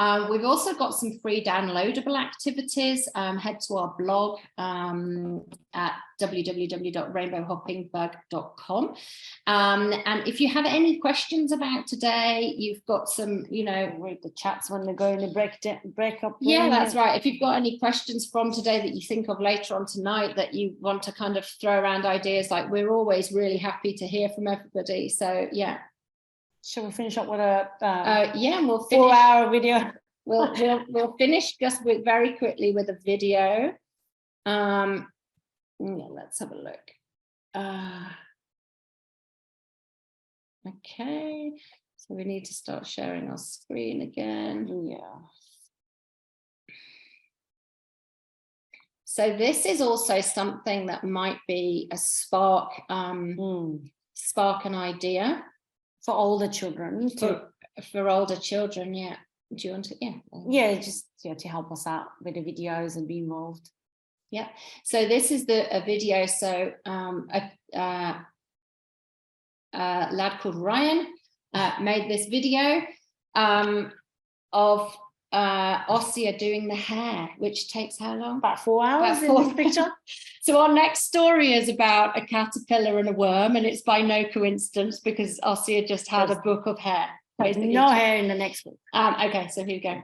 We've also got some free downloadable activities. Head to our blog at www.rainbowhoppingbug.com. And if you have any questions about today, you've got some, you know, Read the chats when they go in the breakup. Yeah, that's right. If you've got any questions from today that you think of later on tonight that you want to kind of throw around ideas, like, we're always really happy to hear from everybody. So yeah. Shall we finish up with a yeah, and we'll finish 4-hour video? We'll finish just very quickly with a video. Yeah, let's have a look. Okay, so we need to start sharing our screen again. Yeah. So this is also something that might be a spark, spark an idea For older children. For older children, yeah. Do you want to? Yeah, just to help us out with the videos and be involved. Yeah. So this is a video. So a lad called Ryan made this video of Asiyeh doing the hair, which takes how long? About 4 hours About 4 in this picture. So our next story is about a caterpillar and a worm, and it's by no coincidence because Asiyeh just had a book of hair. There's no hair in the next book. Okay, so here we go.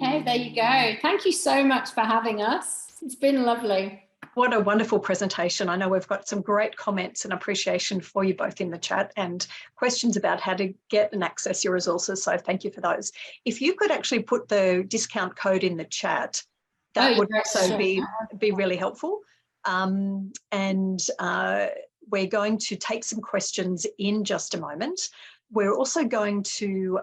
Okay, there you go. Thank you so much for having us. It's been lovely. What a wonderful presentation. I know we've got some great comments and appreciation for you both in the chat and questions about how to get and access your resources. So thank you for those. If you could actually put the discount code in the chat, that would also be really helpful. We're going to take some questions in just a moment. We're also going to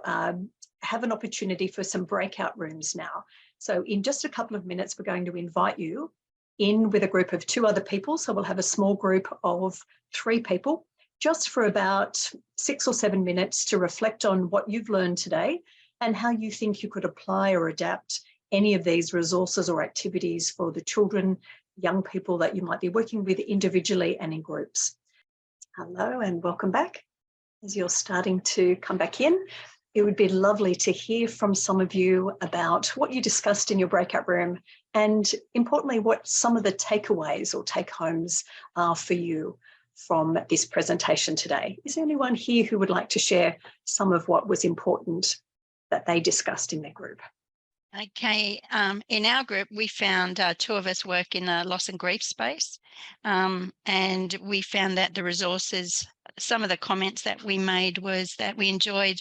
have an opportunity for some breakout rooms now. So in just a couple of minutes, we're going to invite you in with a group of 2 other people. So we'll have a small group of 3 people just for about 6 or 7 minutes to reflect on what you've learned today and how you think you could apply or adapt any of these resources or activities for the children, young people that you might be working with individually and in groups. Hello and welcome back. As you're starting to come back in, it would be lovely to hear from some of you about what you discussed in your breakout room and, importantly, what some of the takeaways or take-homes are for you from this presentation today. Is there anyone here who would like to share some of what was important that they discussed in their group? Okay, in our group, we found 2 of us work in a loss and grief space, and we found that the resources, some of the comments that we made was that we enjoyed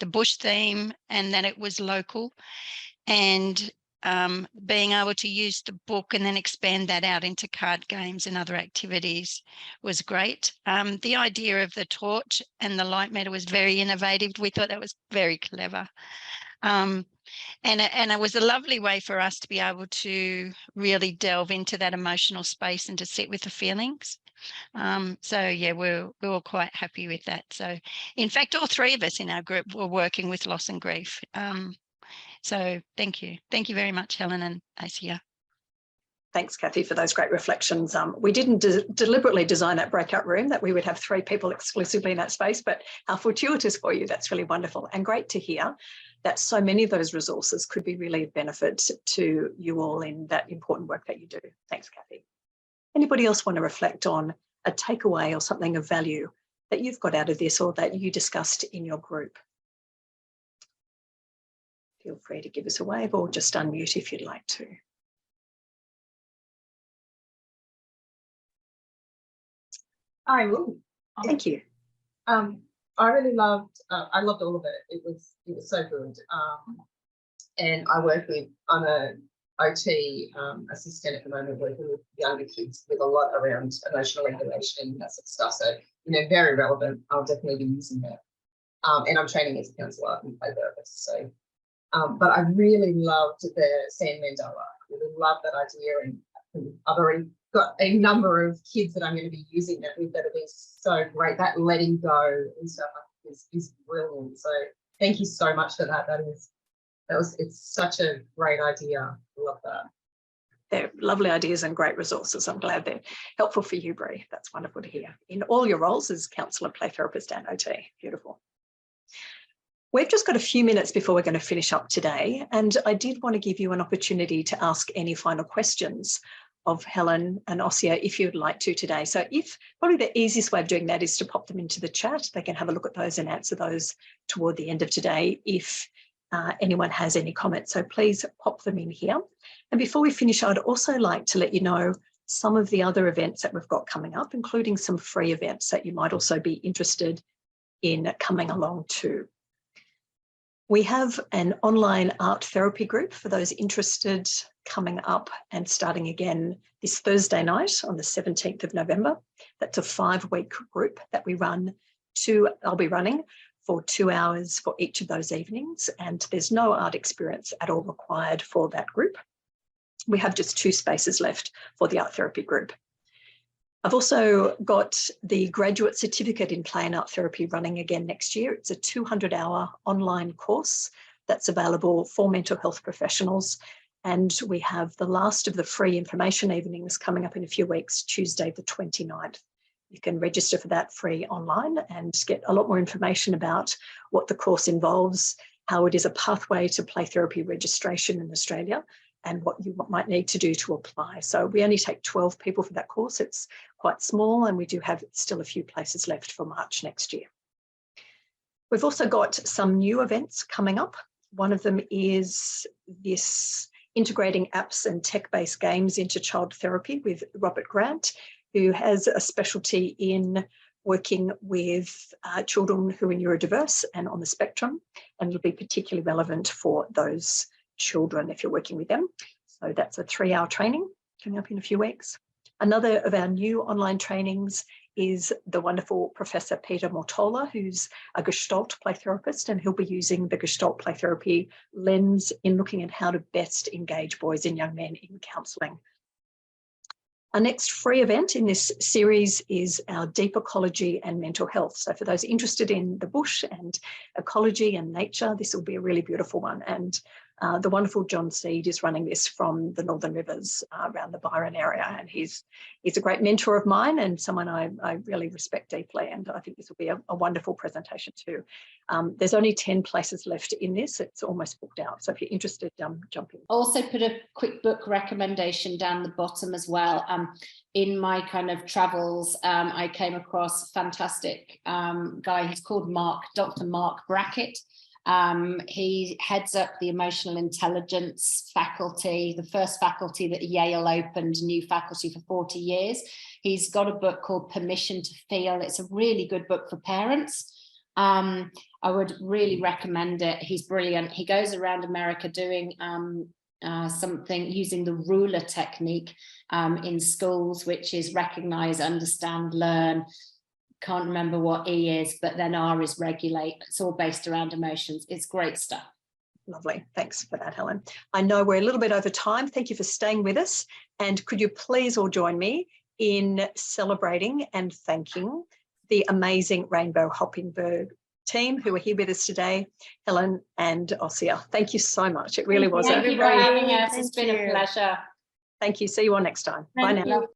the bush theme and that it was local, and being able to use the book and then expand that out into card games and other activities was great. The idea of the torch and the light meter was very innovative. We thought that was very clever. And it was a lovely way for us to be able to really delve into that emotional space and to sit with the feelings. So yeah, we were quite happy with that. So in fact, all 3 of us in our group were working with loss and grief. So thank you. Thank you very much, Helen and Asiyeh. Thanks, Kathy, for those great reflections. We didn't deliberately design that breakout room that we would have 3 people exclusively in that space, but how fortuitous for you. That's really wonderful and great to hear that so many of those resources could be really of benefit to you all in that important work that you do. Thanks, Kathy. Anybody else want to reflect on a takeaway or something of value that you've got out of this or that you discussed in your group? Feel free to give us a wave or just unmute if you'd like to. I will. Thank you. I really loved. I loved all of it. It was so good. And I work with. I'm a OT assistant at the moment, working with younger kids with a lot around emotional regulation and that sort of stuff. So very relevant. I'll definitely be using that. And I'm training as a counsellor and play therapist. So, but I really loved the sand mandala. really love that idea, and I've already got a number of kids that I'm going to be using that with that have been so great. That letting go and stuff is brilliant. So thank you so much for that. It's such a great idea. I love that. They're lovely ideas and great resources. I'm glad they're helpful for you, Bree. That's wonderful to hear. In all your roles as counsellor, play therapist and OT. Beautiful. We've just got a few minutes before we're going to finish up today, and I did want to give you an opportunity to ask any final questions of Helen and Asiyeh if you'd like to today. So probably the easiest way of doing that is to pop them into the chat. They can have a look at those and answer those toward the end of today if anyone has any comments. So please pop them in here. And before we finish, I'd also like to let you know some of the other events that we've got coming up, including some free events that you might also be interested in coming along to. We have an online art therapy group for those interested coming up and starting again this Thursday night on the 17th of November. That's a 5-week group that I'll be running for 2 hours for each of those evenings, and there's no art experience at all required for that group. We have just 2 spaces left for the art therapy group. I've also got the graduate certificate in play and art therapy running again next year. It's a 200-hour online course that's available for mental health professionals. And we have the last of the free information evenings coming up in a few weeks, Tuesday the 29th. You can register for that free online and get a lot more information about what the course involves, how it is a pathway to play therapy registration in Australia, and what you might need to do to apply. So we only take 12 people for that course. It's quite small, and we do have still a few places left for March next year. We've also got some new events coming up. One of them is this integrating apps and tech-based games into child therapy with Robert Grant, who has a specialty in working with children who are neurodiverse and on the spectrum, and it'll be particularly relevant for those children if you're working with them. So that's a 3-hour training coming up in a few weeks. Another of our new online trainings is the wonderful Professor Peter Mortola, who's a Gestalt play therapist, and he'll be using the Gestalt play therapy lens in looking at how to best engage boys and young men in counselling. Our next free event in this series is our Deep Ecology and Mental Health. So for those interested in the bush and ecology and nature, this will be a really beautiful one. And the wonderful John Seed is running this from the Northern Rivers around the Byron area. And he's a great mentor of mine and someone I really respect deeply. And I think this will be a wonderful presentation too. There's only 10 places left in this. It's almost booked out. So if you're interested, jump in. Also put a quick book recommendation down the bottom as well. In my kind of travels, I came across a fantastic guy. He's called Dr. Mark Brackett. He heads up the emotional intelligence faculty, the first faculty that Yale opened, new faculty for 40 years. He's got a book called Permission to Feel. It's a really good book for parents. I would really recommend it. He's brilliant. He goes around America doing something using the ruler technique in schools, which is recognize, understand, learn. Can't remember what E is, but then R is regulate. It's all based around emotions. It's great stuff. Lovely. Thanks for that, Helen. I know we're a little bit over time. Thank you for staying with us. And could you please all join me in celebrating and thanking the amazing Rainbow Hoppingberg team who are here with us today, Helen and Asiyeh. Thank you so much. It really was. Thank you for having us. It's been a pleasure. Thank you. See you all next time. Bye now.